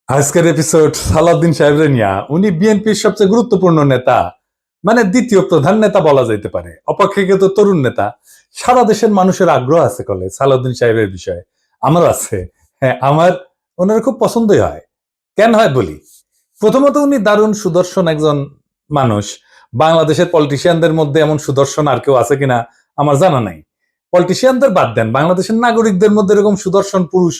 আজকের এপিসোড সালাউদ্দিন সাহেবের নিয়া। উনি বিএনপির সবচেয়ে গুরুত্বপূর্ণ নেতা, মানে দ্বিতীয় প্রধান নেতা বলা যাইতে পারে, অপেক্ষাকৃত তরুণ নেতা। সারা দেশের মানুষের আগ্রহ আছে কলে সালাউদ্দিন সাহেবের বিষয়ে, আমার আছে। হ্যাঁ, আমার ওনার খুব পছন্দই হয়। কেন হয় বলি। প্রথমত, উনি দারুণ সুদর্শন একজন মানুষ। বাংলাদেশের পলিটিশিয়ানদের মধ্যে এমন সুদর্শন আর কেউ আছে কিনা আমার জানা নাই। পলিটিশিয়ানদের বাদ দেন, বাংলাদেশের নাগরিকদের মধ্যে এরকম সুদর্শন পুরুষ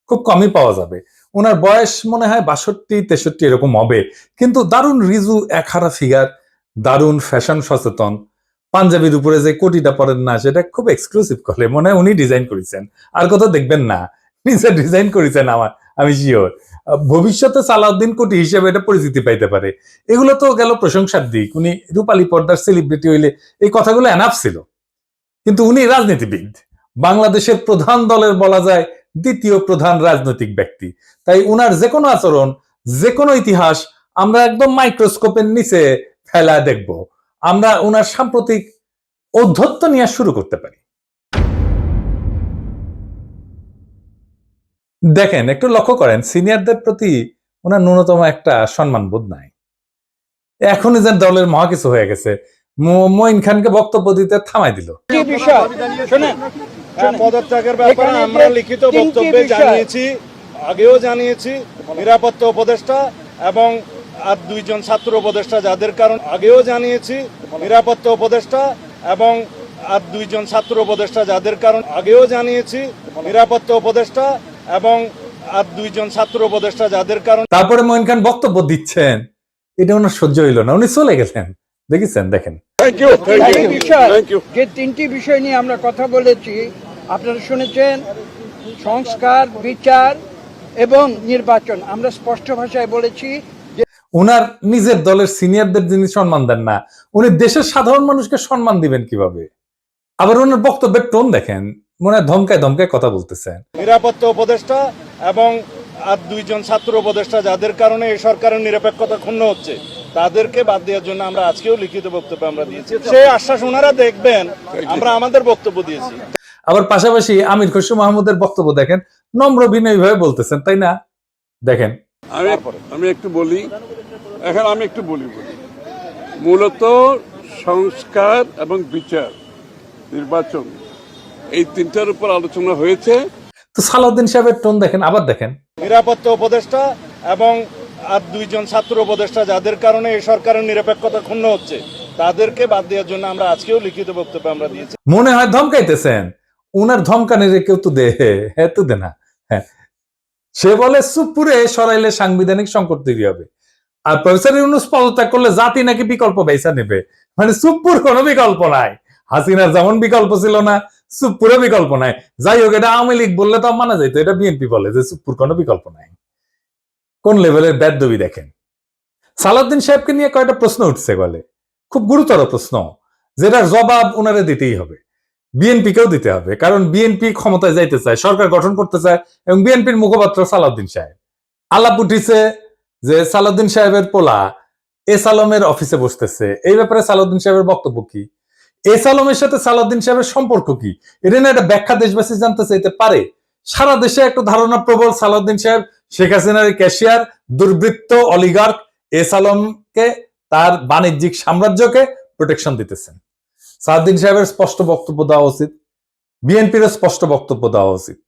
খুব কমই পাওয়া যাবে। ওনার বয়স মনে হয় 62-63 এরকম হবে, কিন্তু দারুণ রিজু একহারা ফিগার, দারুণ ফ্যাশন সচেতন। পাঞ্জাবির উপরে যে কোটিটা পরেন না, সেটা খুব এক্সক্লুসিভ করে, মনে হয় উনি ডিজাইন করেছেন, আর কোথাও দেখবেন না, নিজে ডিজাইন করেছেন। আমি শিওর ভবিষ্যতে সালাউদ্দিন কোটি হিসেবে এটা পরিচিতি পাইতে পারে। এগুলো তো গেল প্রশংসার দিক। উনি রূপালী পর্দার সেলিব্রিটি হইলে এই কথাগুলো এনাফ ছিল, কিন্তু উনি রাজনীতিবিদ, বাংলাদেশের প্রধান দলের বলা যায় দ্বিতীয় প্রধান রাজনৈতিক ব্যক্তি। তাই উনার যে কোনো আচরণ, যে কোনো ইতিহাস আমরা একদম মাইক্রোস্কোপের নিচে ফেলা দেখব। আমরা উনার সাম্প্রতিক ঔদ্ধত্য নিয়ে শুরু করতে পারি। দেখেন, একটু লক্ষ্য করেন, সিনিয়রদের প্রতি ওনার ন্যূনতম একটা সম্মান বোধ নাই। এখনই যেন দলের মহা কিছু হয়ে গেছে, মঈন খানকে বক্তব্য দিতে থামাই দিল। পদত্যাগের ব্যাপারে আমরা লিখিত বক্তব্যে জানিয়েছি, আগেও জানিয়েছি। নিরাপত্তা উপদেষ্টা এবং আর দুইজন ছাত্র উপদেষ্টা যাদের কারণ আগেও জানিয়েছি। নিরাপত্তা উপদেষ্টা এবং আর দুইজন ছাত্র উপদেষ্টা যাদের কারণ আগেও জানিয়েছি। নিরাপত্তা উপদেষ্টা এবং আর দুইজন ছাত্র উপদেষ্টা যাদের কারণ। তারপরে মঈন খান বক্তব্য দিচ্ছেন, এটা ওনার সহ্য হইল না, উনি চলে গেলেন। দেখেছেন, দেখেন। যে তিনটি বিষয় নিয়ে আমরা কথা বলেছি আপনারা শুনেছেন, সংস্কার, বিচার এবং নির্বাচন। আমরা স্পষ্ট ভাষায় বলেছি যে উনার নিজের দলের সিনিয়রদের যিনি সম্মান দেন না, উনি দেশের সাধারণ মানুষকে সম্মান দিবেন কিভাবে? আবার ওনার বক্তব্যের টোন দেখেন, মনে হয় ধমকায় ধমকায় কথা বলতেছেন। নিরাপত্তা উপদেষ্টা এবং আর দুইজন ছাত্র উপদেষ্টা যাদের কারণে এই সরকারের নিরপেক্ষতা ক্ষুণ্ণ হচ্ছে, তাদেরকে বাদ দেওয়ার জন্য আমরা আজকেও লিখিত বক্তব্য আমরা দিয়েছি। সেই আশ্বাস ওনারা দেখবেন, আমরা আমাদের বক্তব্য দিয়েছি। আবার পাশাপাশি আমির খসরু মাহমুদের বক্তব্য দেখেন, নম্র বিনয়ী ভাবে বলতেছেন, তাই না? দেখেন, আমি একটু বলি, মূলত সংস্কার এবং বিচার, নির্বাচন, এই তিনটার উপর আলোচনা হয়েছে। তো সালাউদ্দিন সাহেবের টোন দেখেন, আবার দেখেন। নিরাপত্তা উপদেষ্টা এবং আর দুইজন ছাত্র উপদেষ্টা যাদের কারণে এই সরকারের নিরপেক্ষতা ক্ষুণ্ণ হচ্ছে, তাদেরকে বাদ দেওয়ার জন্য আমরা আজকেও লিখিত বক্তব্য আমরা দিয়েছি। মনে হয় ধমকাইতেছেন। উনার ধমকানিরে কেউ তো দে, হ্যাঁ তো দে না। হ্যাঁ, সে বলে চুপপুরে সরাইলে সাংবিধানিক সংকট তৈরি হবে, আর প্রফেসর ইউনূস পদত্যাগ করলে জাতি নাকি বিকল্প বেচা নেবে। মানে চুপপুর কোনো বিকল্প নাই। হাসিনার যেমন বিকল্প ছিল না, চুপপুরে বিকল্প নাই। যাই হোক, এটা আওয়ামী লীগ বললে তো মানা যাইতো, এটা বিএনপি বলে যে চুপপুর কোনো বিকল্প নাই। কোন লেভেলের বেদবি দেখেন। সালাউদ্দিন সাহেবকে নিয়ে কয়েকটা প্রশ্ন উঠছে বলে, খুব গুরুতর প্রশ্ন, যেটার জবাব ওনারে দিতেই হবে, বিএনপিকেও দিতে হবে। কারণ বিএনপি ক্ষমতায় যাইতে চায়, সরকার গঠন করতে চায়, এবং বিএনপির মুখপাত্র সালাউদ্দিন সাহেব। আলাপ উঠিছে যে সালাউদ্দিন সাহেবের পোলা এস আলমের অফিসে বসতেছে। এই ব্যাপারে সালাউদ্দিন সাহেবের বক্তব্য কি? এস আলমের সাথে সালাউদ্দিন সাহেবের সম্পর্ক কি? এটা না একটা ব্যাখ্যা দেশবাসী জানতে চাইতে পারে। সারা দেশে একটা ধারণা প্রবল, সালাউদ্দিন সাহেব শেখ হাসিনার ক্যাশিয়ার, দুর্বৃত্ত অলিগার্ক এস আলমকে, তার বাণিজ্যিক সাম্রাজ্যকে প্রোটেকশন দিতেছেন। সালাউদ্দিন সাহেবের স্পষ্ট বক্তব্য দেওয়া উচিত, বিএনপির স্পষ্ট বক্তব্য দেওয়া উচিত।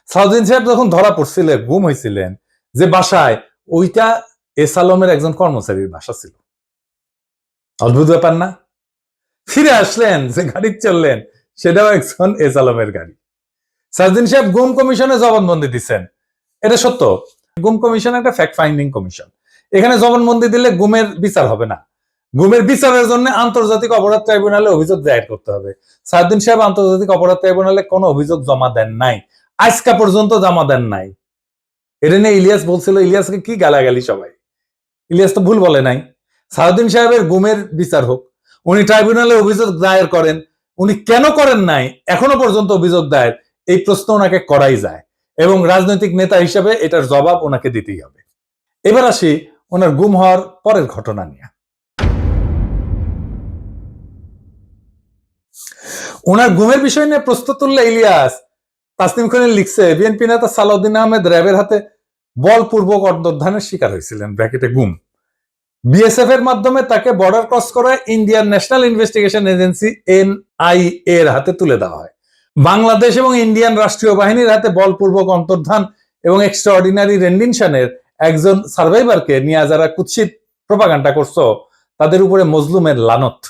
সালাউদ্দিন সাহেব যখন ধরা পড়ছিলেন, গুম হয়েছিলেন যে বাসায়, ওইটা এস আলমের একজন কর্মচারীর বাসা ছিল। অদ্ভুত ব্যাপার না? ফিরে আসলেন, যে গাড়ি চললেন, সেটাও একজন এস আলমের গাড়ি। সালাউদ্দিন সাহেব গুম কমিশনে জবানবন্দি দিচ্ছেন, এটা সত্য। গুম কমিশন একটা ফ্যাক্ট ফাইন্ডিং কমিশন। এখানে জবানবন্দি দিলে গুমের বিচার হবে না, গুমের বিচারের জন্য আন্তর্জাতিক অপরাধ ট্রাইব্যুনালে অভিযোগ দায়ের করতে হবে। সালাউদ্দিন সাহেব আন্তর্জাতিক অপরাধ ট্রাইব্যুনালে কোনো অভিযোগ জমা দেন নাই, আজকা পর্যন্ত জমা দেন নাই। এটা নিয়ে ইলিয়াস বলছিল, ইলিয়াসকে কি গালাগালি সবাই। ইলিয়াস তো ভুল বলে নাই। সালাউদ্দিন সাহেবের গুমের বিচার হোক, উনি ট্রাইব্যুনালে অভিযোগ দায়ের করেন। উনি কেন করেন নাই এখনো পর্যন্ত অভিযোগ দায়ের, এই প্রশ্ন ওনাকে করাই যায়, এবং রাজনৈতিক নেতা হিসেবে এটার জবাব ওনাকে দিতেই হবে। এবার আসি ওনার গুম হওয়ার পরের ঘটনা নিয়ে। ওনার গুমের বিষয় নিয়ে প্রশ্ন তুললে ইলিয়াস, তাসনিম খানের লিখছে, বিএনপি নেতা সালাউদ্দিন আহমেদ র্যাবের হাতে বলপূর্বক অন্তর্ধানের শিকার হয়েছিলেন, ব্র্যাকেটে গুম। বিএসএফ এর মাধ্যমে তাকে বর্ডার ক্রস করায় Indian national investigation agency NIA এর হাতে তুলে দেওয়া হয়। বাংলাদেশ এবং ইন্ডিয়ান রাষ্ট্রীয় বাহিনীর হাতে বলপূর্বক অন্তর্ধান এবং এক্সট্রাঅর্ডিনারি রেন্ডিশনের একজন সার্ভাইভারকে নিয়ে যারা কুৎসিত প্রপাগান্ডা করছো, তাদের উপরে মজলুমের লানত।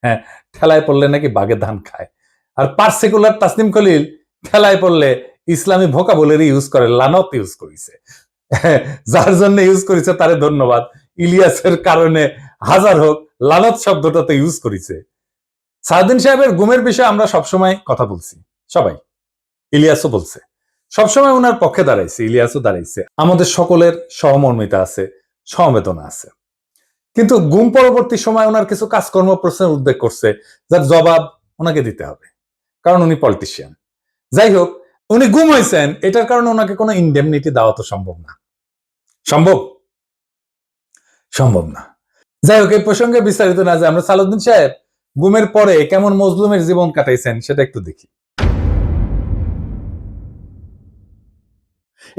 হ্যাঁ, ঠেলায় পড়লে নাকি বাঘে ধান খায়। আর পার্সিকুলার তাসনিম খলিল ঠেলায় পড়লে ইসলামী ভোকাবুলারি ইউজ করে, লানত ইউজ করেছে। যার জন্য ইউজ করেছে তারে ধন্যবাদ। ইলিয়াসের কারণে হাজার হোক, লানত শব্দটা তো ইউজ করেছে। সাউদ্দিন সাহেবের গুমের বিষয়ে আমরা সবসময় কথা বলছি, সবাই, ইলিয়াসও বলছে, সবসময় ওনার পক্ষে দাঁড়াইছে, ইলিয়াসও দাঁড়াইছে। আমাদের সকলের সহমর্মিতা আছে, সমবেদনা আছে। কিন্তু গুম পরবর্তী সময় ওনার কিছু কাজকর্ম প্রশ্নের উদ্বেগ করছে, যার জবাব ওনাকে দিতে হবে, কারণ উনি পলিটিশিয়ান। যাই হোক, উনি গুম হয়েছেন, এটার কারণে ওনাকে কোনো ইনডেমনিটি দেওয়া তো সম্ভব না। সম্ভব না। যাই হোক, এই প্রসঙ্গে বিস্তারিত না যে আমরা সালাউদ্দিন সাহেব গুমের পরে কেমন মজলুমের জীবন কাটাইছেন সেটা একটু দেখি।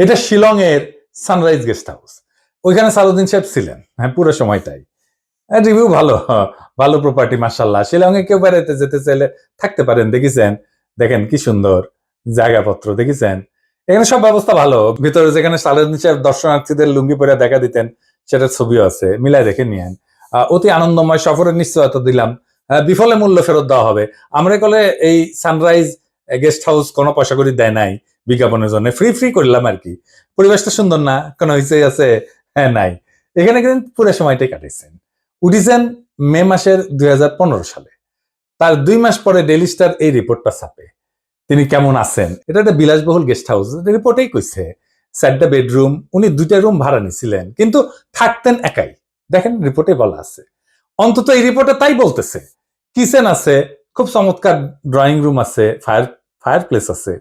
এটা শিলং এর সানরাইজ গেস্ট হাউস। ওইখানে সালাউদ্দিন সাহেব ছিলেন, হ্যাঁ, পুরো সময়টাই। রিভিউ ভালো, ভালো প্রপার্টি, মাশাআল্লাহ। শিলং এ কেউ বেড়াইতে যেতে চাইলে থাকতে পারেন। দেখেছেন, দেখেন কি সুন্দর জায়গাপত্র, দেখেছেন। এখানে সব ব্যবস্থা ভালো। ভিতরে যেখানে সালাউদ্দিন সাহেব দর্শনার্থীদের লুঙ্গি পরে দেখা দিতেন, সেটার ছবিও আছে, মিলাই দেখে নিয়েন। অতি আনন্দময় সফরের নিশ্চয়তা দিলাম, বিফলে মূল্য ফেরত দেওয়া হবে। আমরা কলে এই সানরাইজ গেস্ট হাউস কোনো পয়সা করে দেয় নাই বিজ্ঞাপনের জন্য, ফ্রি করলাম আর কি। পরিবেশটা সুন্দর না, কোনো হইচই আছে? হ্যাঁ, নাই। এখানে কিন্তু পুরো সময়টাই কাটাইছেন। উঠিছেন মে মাসের 2015 সালে। তার 2 মাস পরে ডেইলি স্টার এই রিপোর্টটা ছাপে, তিনি কেমন আছেন। এটা একটা বিলাসবহুল গেস্ট হাউস, রিপোর্টেই কইছে। 4টা বেডরুম, উনি 2টা রুম ভাড়া নিছিলেন, কিন্তু থাকতেন একাই। দেখেন রিপোর্টে বলা আছে, অন্তত এই রিপোর্টে তাই বলতেছে। কিচেন আছে, খুব চমৎকার ড্রয়িং রুম আছে, ফায়ার প্লেস আছে,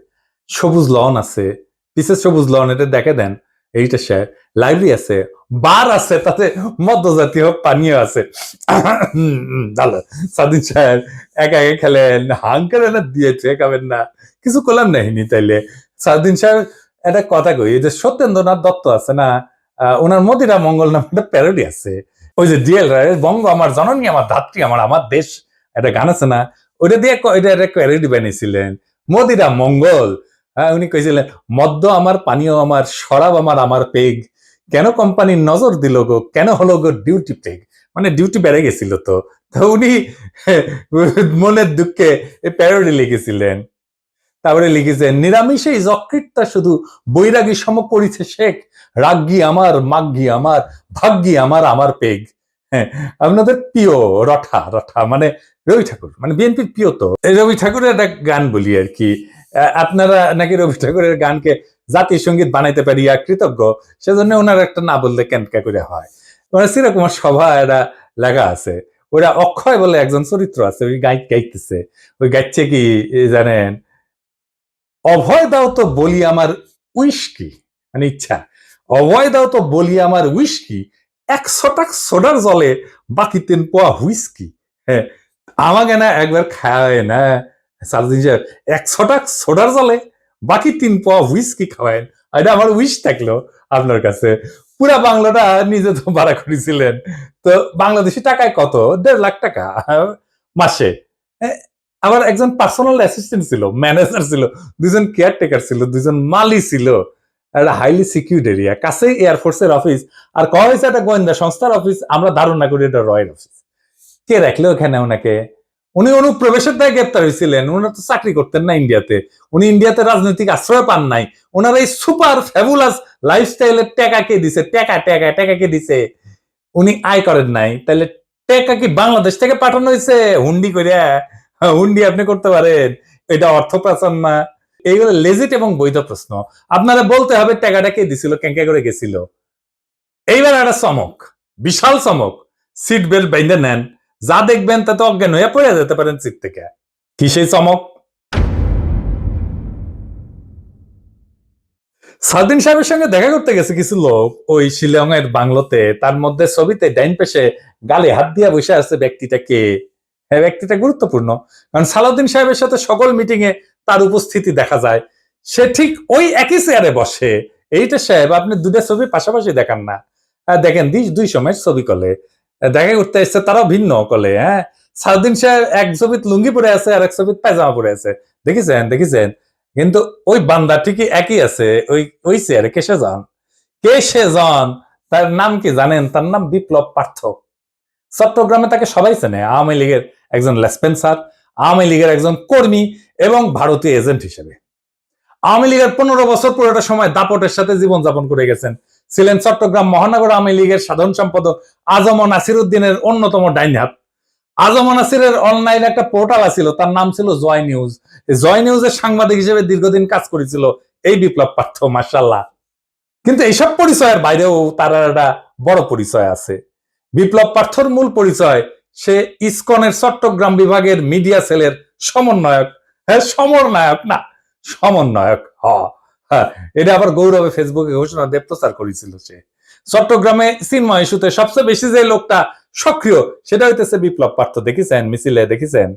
সবুজ লন আছে, পিসের সবুজ লন, এটা দেখে দেন। এইটা সে লাইব্রেরি আছে, বার আছে, তাতে মধ্যজাতীয় পানীয় আছে। ভালো। সাদিন সাহেব একা একা খেলেন, হাঙ্কার না দিয়েছে, খাবেন না, কিছু করলাম নাহিনি। তাইলে সাদিন সাহেব একটা কথা কই, যে সত্যেন্দ্রনাথ দত্ত আছে না, ওনার মদিরা মঙ্গল নামে একটা প্যারোডি আছে। ওই যে ডিএল রায়ের বঙ্গ আমার জননী, আমার ধাত্রী, আমার দেশ, একটা গান আছে না, ওইটা দিয়ে এটা একটা প্যারোডি বানিয়েছিলেন, মদিরা মঙ্গল। উনি কইছিলেন, মদ্য আমার, পানীয় আমার, শরাব আমার পেগ, কেন কোম্পানির নজর দিল গো, কেন হলো গো ডিউটি পেগ। মানে ডিউটি বেড়ে গেছিল তো উনি মনের দুঃখে এই প্যারোডি লিখেছিলেন। তারপরে লিখেছেন, নিরামিষে যকৃতটা শুধু বৈরাগী সম করিছে শেখ, রাগ্গি আমার, মাগ্গি আমার, ভাগ্যি আমার পেগ। হ্যাঁ, আপনাদের প্রিয় রঠা মানে রবি ঠাকুর, মানে বিএনপির প্রিয় তো রবি ঠাকুরের একটা গান বলি আর কি। আপনারা নাকি রবি ঠাকুরের গানকে জাতীয় সঙ্গীত বানাইতে পারিয়া কৃতজ্ঞ, সেজন্য ওনার একটা না বললে কেনকা করে হয়। মানে চিরকুমার সভা এটা লেখা আছে, ওরা অক্ষয় বলে একজন চরিত্র আছে, ওই গাইতেছে। ওই গাইছে কি জানেন, অভয় দাও তো বলি আমার উইস্কি, মানে ইচ্ছা, অভয় দাও তো বলি আমার উইস্কি, 100 টাকা সোডার জলে বাকি 3 পোয়া হুইস্কি। হ্যাঁ, আমাকে না একবার খাওয়ায় না সালাউদ্দিন সাহেব, 100 টাকা সোডার জলে বাকি 3 পোয়া হুইস্কি খাওয়ায়। এটা আমার উইশ থাকলো আপনার কাছে। পুরা বাংলাটা নিজে তো ভাড়া করেছিলেন, তো বাংলাদেশি টাকায় কত? 1.5 লাখ টাকা মাসে। আবার একজন পার্সোনাল অ্যাসিস্ট্যান্ট ছিল, ম্যানেজার ছিল, 2জন কেয়ারটেকার ছিল, 2জন মালি ছিল। একটা হাইলি সিকিউর্ড এরিয়া, কাছেই এয়ারফোর্সের অফিস। আর কয়া হয়েছে একটা গোয়েন্দা সংস্থার অফিস, আমরা ধারণা করি এটা রয়ের অফিস। কে রাখলো ওখানে ওনাকে? উনি অনুপ্রবেশের দায় গ্রেপ্তার হয়েছিলেন। উনি তো চাকরি করতেন না ইন্ডিয়াতে, উনি ইন্ডিয়াতে রাজনৈতিক আশ্রয় পান নাই। ওনার এই সুপার ফ্যাবুলাস লাইফস্টাইলের টাকা কে দিছে? টাকা কে দিছে? উনি আয় করেন নাই, তাহলে টাকা কি বাংলাদেশ থেকে পাঠানো হয়েছে হুন্ডি করিয়া? হুন্ডি আপনি করতে পারেন, এটা অর্থ পাচার না? এইগুলো লেজিট এবং বৈধ প্রশ্ন। আপনারা বলতে হবে টাকাটা কে দিছিল, কেঙ্কা করে গেছিল। এইবার একটা চমক, বিশাল চমক। সিট বেল্ট বাইন্ধে নেন, যা দেখবেন তাতে অজ্ঞান হয়ে পড়ে যেতে পারেন সিট থেকে। কি সেই চমক? সাউদ্দিন সাহেবের সঙ্গে দেখা করতে গেছে কিছু লোক ওই শিলং এর বাংলোতে। তার মধ্যে ছবিতে ডাইন পেশে গালে হাত দিয়া বসে আছে ব্যক্তিটা কে? হ্যাঁ, ব্যক্তিটা গুরুত্বপূর্ণ, কারণ সালাউদ্দিন সাহেবের সাথে সকল মিটিং এ তার উপস্থিতি দেখা যায়। সে ঠিক ওই একই চেয়ারে বসে, এইটা সাহেব আপনি দুটা ছবি পাশাপাশি দেখান না, দেখেন দুই সময়ের ছবি কলে দেখা করতে এসছে, তারাও ভিন্ন কলে। হ্যাঁ, সাউদ্দিন সাহেব এক ছবিত লুঙ্গি পরে আছে আর এক ছবিত পায়জামা পরে আছে, দেখেছেন, কিন্তু ওই বান্দা ঠিকই একই আছে, ওই চেয়ারে কে সে জন, তার নাম কি জানেন? তার নাম বিপ্লব পার্থ। চট্টগ্রামে তাকে সবাই চেনে, আওয়ামী লীগের একজন লেসপেন্সার, আওয়ামী লীগের একজন কর্মী এবং ভারতীয় এজেন্ট হিসেবে। আওয়ামী লীগের 15 বছর পুরোটা সময় দাপটের সাথে জীবনযাপন করে গেছেন। ছিলেন চট্টগ্রাম মহানগর আওয়ামী লীগের সাধারণ সম্পাদক আজম নাসির উদ্দিনের অন্যতম ডাইন হাত। আজম নাসিরের অনলাইন একটা পোর্টাল ছিল, তার নাম ছিল জয় নিউজ। জয় নিউজের সাংবাদিক হিসেবে দীর্ঘদিন কাজ করেছিল এই বিপ্লব পার্থ, মাশাআল্লাহ। কিন্তু এইসব পরিচয়ের বাইরেও তার একটা বড় পরিচয় আছে। বিপ্লব পার্থর মূল পরিচয়, সে ইসকনের চট্টগ্রাম বিভাগের মিডিয়া সেলের সমন্বয়ক। হ্যাঁ, সমন্বয়ক না, সমন্বয়ক। হ্যাঁ, এটা আবার গৌরবে ফেসবুকে ঘোষণা দিয়ে প্রচার করেছিল সে। চট্টগ্রামে চিন্ময় ইস্যুতে সবচেয়ে বেশি যে লোকটা সক্রিয়, সেটা হইতেছে বিপ্লব পার্থ। দেখেছেন মিছিলে, দেখেছেন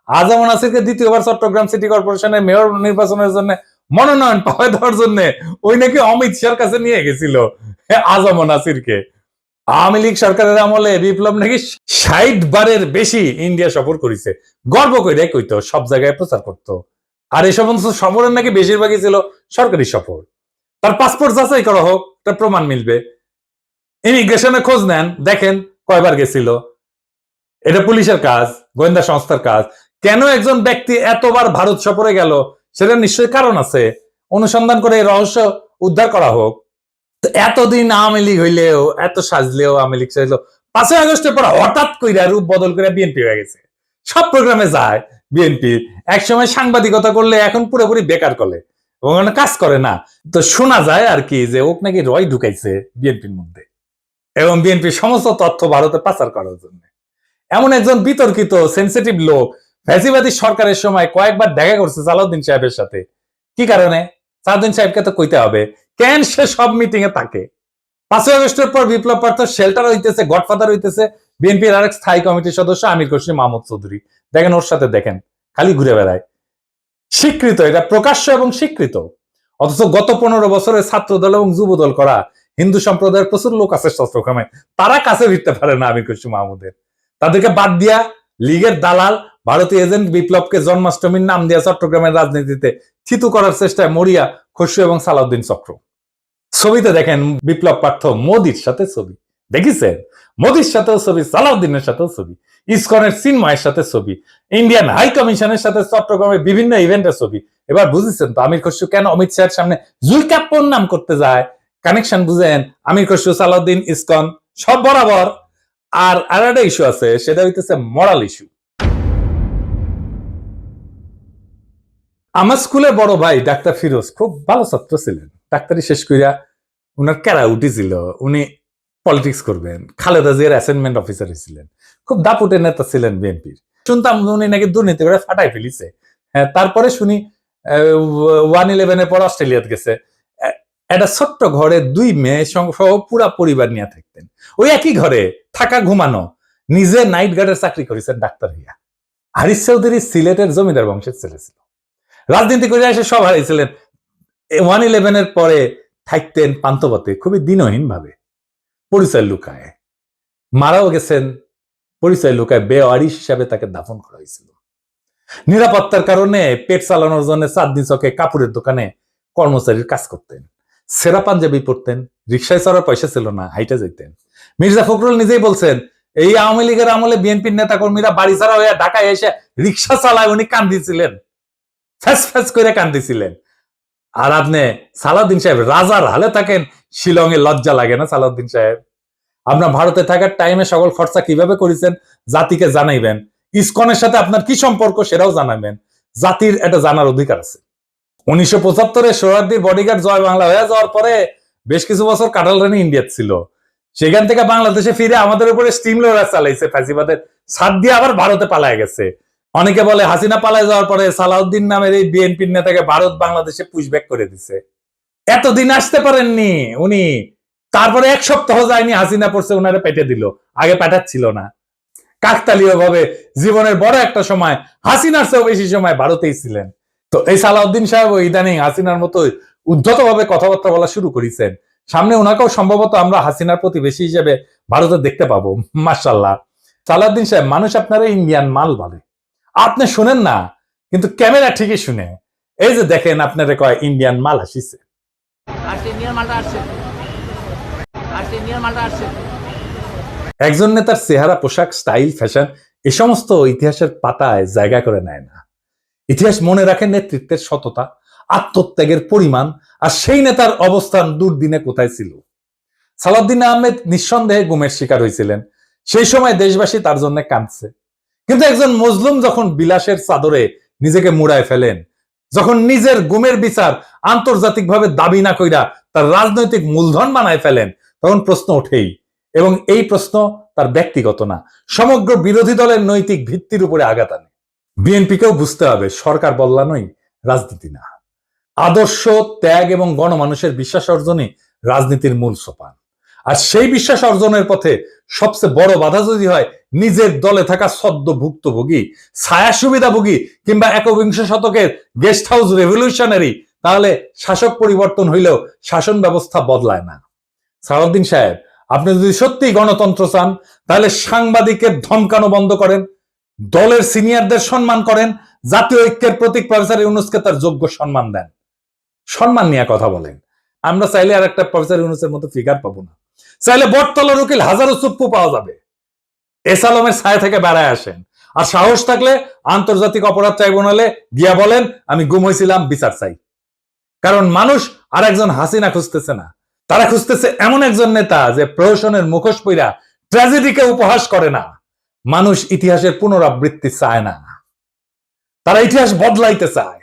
আজম নাসিরকে দ্বিতীয়বার চট্টগ্রাম সিটি কর্পোরেশনের মেয়র নির্বাচনের জন্য মনোনয়ন পাওয়া দেওয়ার জন্য ওই নাকি অমিত শাহর কাছে নিয়ে গেছিল আজম নাসিরকে। আওয়ামী লীগ সরকারের আমলে বিপ্লব নাকি 60 বারের বেশি ইন্ডিয়া সফর করেছে, গর্ব করে কইতো, সব জায়গায় প্রচার করতো। আর এই সমস্ত সফরের নাকি বেশিরভাগই ছিল সরকারি সফর। তার পাসপোর্ট যাচাই করা হোক, তার প্রমাণ মিলবে। ইমিগ্রেশনে খোঁজ নেন, দেখেন কয়বার গেছিল। এটা পুলিশের কাজ, গোয়েন্দা সংস্থার কাজ। কেন একজন ব্যক্তি এতবার ভারত সফরে গেল, সেটা নিশ্চয়ই কারণ আছে। অনুসন্ধান করে এই রহস্য উদ্ধার করা হোক। এতদিন আওয়ামী লীগ হইলেও, এত সাজলেও আওয়ামী লীগ সাজলেও, 5ই আগস্টের পর হঠাৎ কইরা রূপ বদল করে বিএনপি হয়ে গেছে। সব প্রোগ্রামে যায় বিএনপি। একসময় সাংবাদিকতা করলে এখন পুরোপুরি বেকার করে এবং কাজ করে না। তো শোনা যায় আর কি যে ওক নাকি রয় ঢুকাইছে বিএনপির মধ্যে এবং বিএনপির সমস্ত তথ্য ভারতে পাচার করার জন্য। এমন একজন বিতর্কিত সেন্সিটিভ লোক ফ্যাসিবাদী সরকারের সময় কয়েকবার দেখা করছে সালাউদ্দিন সাহেবের সাথে। কি কারণে? সালাউদ্দিন সাহেবকে তো কইতে হবে কেন সে সব মিটিং এ থাকে। 5ই আগস্টের পর বিপ্লব পার্থ শেল্টার হইতেছে, গডফাদার হইতেছে বিএনপির আরেক স্থায়ী কমিটির সদস্য আমির খসরু মাহমুদ চৌধুরী। দেখেন ওর সাথে, দেখেন খালি ঘুরে বেড়ায়। স্বীকৃত, এটা প্রকাশ্য এবং স্বীকৃত। অথচ গত 15 বছরে ছাত্র দল এবং যুব দল করা হিন্দু সম্প্রদায়ের প্রচুর লোক আছে চট্টগ্রামে, তারা কাছে ভিড়তে পারে না আমির খসরু মাহমুদের। তাদেরকে বাদ দিয়া লীগের দালাল ভারতীয় এজেন্ট বিপ্লবকে জন্মাষ্টমীর নাম দিয়া চট্টগ্রামের রাজনীতিতে থিতু করার চেষ্টায় মরিয়া খসরু এবং সালাউদ্দিন চক্র। ছবিতে দেখেন বিপ্লব পার্থ মোদির সাথে ছবি, দেখেছেন? মোদির সাথেও ছবি, সালাউদ্দিনের সাথেও ছবি, ইসকনের চিন্ময়ের সাথে ছবি, ইন্ডিয়ান হাই কমিশনের সাথে চট্টগ্রামের বিভিন্ন ইভেন্টের ছবি। এবার বুঝেছেন তো আমির খসরু কেন অমিত শাহের সামনে জুলকাপ্পর নাম করতে যায়? কানেকশন বুঝেন? আমির খসরু, সালাউদ্দিন, ইসকন সব বরাবর। আর একটা ইস্যু আছে, সেটা হইতেছে মরাল ইস্যু। আমার স্কুলের বড় ভাই ডাক্তার ফিরোজ খুব ভালো ছাত্র ছিলেন। ডাক্তারি শেষ কইরা উনার ক্যারা উঠেছিল, উনি পলিটিক্স করবেন। খালেদা জিয়ার অ্যাসাইনমেন্ট অফিসার ছিলেন, খুব দাপুটের নেতা ছিলেন বিএনপির। শুনতাম উনি নাকি দুর্নীতি করে ফাটাই ফেলিছে। তারপরে শুনি 1/11 পর অস্ট্রেলিয়াতে গেছে। একটা ছোট্ট ঘরে 2 মেয়ে সহ পুরা পরিবার নিয়ে থাকতেন। ওই একই ঘরে থাকা, ঘুমানো। নিজে নাইট গার্ডের চাকরি করেছেন ডাক্তার হইয়া। হারিস চৌধুরী সিলেটের জমিদার বংশের ছেলে ছিল। রাজনীতি করে এসে সব হারিয়েছিলেন। 1/11 পরে থাকতেন পান্তপথে, খুবই দিনহীন ভাবে, পরিচয় লুকায়। মারাও গেছেন পরিচয় লুকায়, বেওয়ারিশ হিসাবে তাকে দাফন করা হয়েছিল। নিরাপত্তার কারণে পেট চালানোর জন্য চাঁদনি চকে কাপড়ের দোকানে কর্মচারীর কাজ করতেন। সেরা পাঞ্জাবি পরতেন, রিক্সায় চড়ার পয়সা ছিল না, হাইটে যেতেন। মির্জা ফখরুল নিজেই বলছেন, এই আওয়ামী লীগের আমলে বিএনপির নেতা কর্মীরা বাড়ি ছাড়া হয়ে ঢাকায় এসে রিক্সা চালায়, উনি কান্দিছিলেন, ফ্যাস ফ্যাস করে কান্দিছিলেন। আর আপনি সালাউদ্দিন সাহেব রাজার হালে থাকেন, শিলংয়ে লজ্জা লাগে না সালাউদ্দিন সাহেব? আপনার ভারতে থাকার টাইমে সকল খরচা কিভাবে করেছেন জাতিকে জানাইবেন। ইসকনের সাথে আপনার কি সম্পর্ক সেটাও জানাবেন। জাতির এটা জানার অধিকার আছে। 1975-এ সোহরাওয়ার্দীর বডিগার্ড জয় বাংলা হয়ে যাওয়ার পরে বেশ কিছু বছর কাটাল রানী ইন্ডিয়াতে ছিল। সেখান থেকে বাংলাদেশে ফিরে আমাদের উপরে স্টিম লোডার চালাইছে, ফ্যাসিবাদের সাথ দিয়ে আবার ভারতে পালায় গেছে। অনেকে বলে হাসিনা পালায় যাওয়ার পরে সালাউদ্দিন নামের এই বিএনপির নেতাকে ভারত বাংলাদেশে পুশব্যাক করে দিছে। এতদিন আসতে পারেননি উনি, তারপরে 1 সপ্তাহ যায়নি হাসিনা পড়ছে, উনারে পেটে দিল। আগে পাঠাচ্ছিল না। কাকতালীয় ভাবে জীবনের বড় একটা সময় হাসিনার চেয়েও বেশি সময় ভারতেই ছিলেন। তো এই সালাউদ্দিন সাহেব ইদানিং হাসিনার মতো উদ্ধতভাবে কথাবার্তা বলা শুরু করেছেন। সামনে ওনাকেও সম্ভবত আমরা হাসিনার প্রতিবেশী হিসেবে ভারতে দেখতে পাবো। মাশাআল্লাহ। সালাউদ্দিন সাহেব, মানুষ আপনারা ইন্ডিয়ান মাল বলে, আপনি শুনেন না, কিন্তু ক্যামেরা ঠিকই শুনে। এই যে দেখেন, আপনারা কয় ইন্ডিয়ান মাল আসিছে। একজন নেতার চেহারা, পোশাক, স্টাইল, ফ্যাশন এ সমস্ত ইতিহাসের পাতায় জায়গা করে নেয় না। ইতিহাস মনে রাখে নেতৃত্বের সততা, আত্মত্যাগের পরিমাণ, আর সেই নেতার অবস্থান দুর্দিনে কোথায় ছিল। সালাউদ্দিন আহমেদ নিঃসন্দেহে গুমের শিকার হয়েছিলেন। সেই সময় দেশবাসী তার জন্য কাঁদছে। কিন্তু একজন মজলুম যখন বিলাসের চাদরে নিজেকে মুড়ায় ফেলেন, যখন নিজের গুমের বিচার আন্তর্জাতিকভাবে দাবি না কইরা তার রাজনৈতিক মূলধন বানায় ফেলেন, তখন প্রশ্ন ওঠেই। এবং এই প্রশ্ন তার ব্যক্তিগত না, সমগ্র বিরোধী দলের নৈতিক ভিত্তির উপরে আঘাত আনে। বিএনপিকেও বুঝতে হবে, সরকার বদলানোই রাজনীতি না। আদর্শ, ত্যাগ এবং গণমানুষের বিশ্বাস অর্জনই রাজনীতির মূল সোপান। আর সেই বিশ্বাস অর্জনের পথে সবচেয়ে বড় বাধা যদি হয় নিজের দলে থাকা সদ্য ভুক্তভোগী, ছায়া সুবিধাভোগী কিংবা একবিংশ শতকের গেস্ট হাউস রেভলিউশনারি, তাহলে শাসক পরিবর্তন হইলেও শাসন ব্যবস্থা বদলায় না। সালাউদ্দিন সাহেব, আপনি যদি সত্যি গণতন্ত্র চান, তাহলে সাংবাদিকের ধমকানো বন্ধ করেন, দলের সিনিয়রদের সম্মান করেন, জাতীয় ঐক্যের প্রতীক প্রফেসর ইউনূসকে তার যোগ্য সম্মান দেন, সম্মান নিয়ে কথা বলেন। আমরা চাইলে আর একটা প্রফেসর ইউনূসের মতো ফিগার পাবো না। চাইলে বটতলার উকিল হাজারো চুপ্পু পাওয়া যাবে। এস আলমের ছায়া থেকে বেড়ায় আসেন। আর সাহস থাকলে আন্তর্জাতিক অপরাধ ট্রাইব্যুনালে গিয়া বলেন, আমি গুম হয়েছিলাম, বিচার চাই। কারণ মানুষ আর একজন হাসিনা খুঁজতেছে না, তারা খুঁজতেছে এমন একজন নেতা যে প্রহসনের মুখোশ পইরা ট্র্যাজেডিকে উপহাস করে না। মানুষ ইতিহাসের পুনরাবৃত্তি চায় না, তারা ইতিহাস বদলাইতে চায়।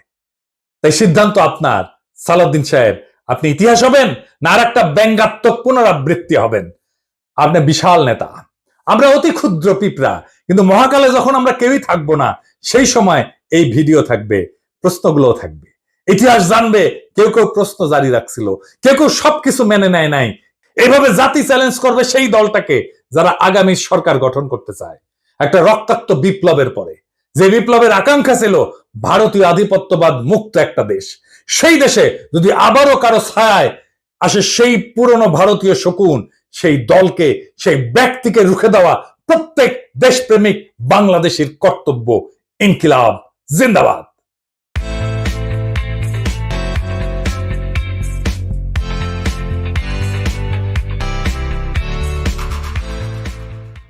তাই সিদ্ধান্ত আপনার সালাউদ্দিন সাহেব, আপনি ইতিহাস হবেন না আর একটা ব্যঙ্গাত্মক পুনরাবৃত্তি হবেন। আপনি বিশাল নেতা, আমরা অতি ক্ষুদ্র পিঁপড়া, কিন্তু মহাকালে যখন আমরা কেউই থাকবো না, সেই সময় এই ভিডিও থাকবে, প্রশ্নগুলো থাকবে, ইতিহাস জানবে। কেউ কেউ প্রশ্ন জারি রাখছিল, কেউ কেউ সবকিছু মেনে নেয় নাই। এইভাবে জাতি চ্যালেঞ্জ করবে সেই দলটাকে যারা আগামী সরকার গঠন করতে চায় একটা রক্তাক্ত বিপ্লবের পরে, যে বিপ্লবের আকাঙ্ক্ষা ছিল ভারতীয় আধিপত্যবাদ মুক্ত একটা দেশ। সেই দেশে যদি আবারও কারো ছায়ায় আসে সেই পুরনো ভারতীয় শকুন, সেই দলকে, সেই ব্যক্তিকে রুখে দেওয়া প্রত্যেক দেশপ্রেমিক বাংলাদেশের কর্তব্য। ইনকিলাব জিন্দাবাদ।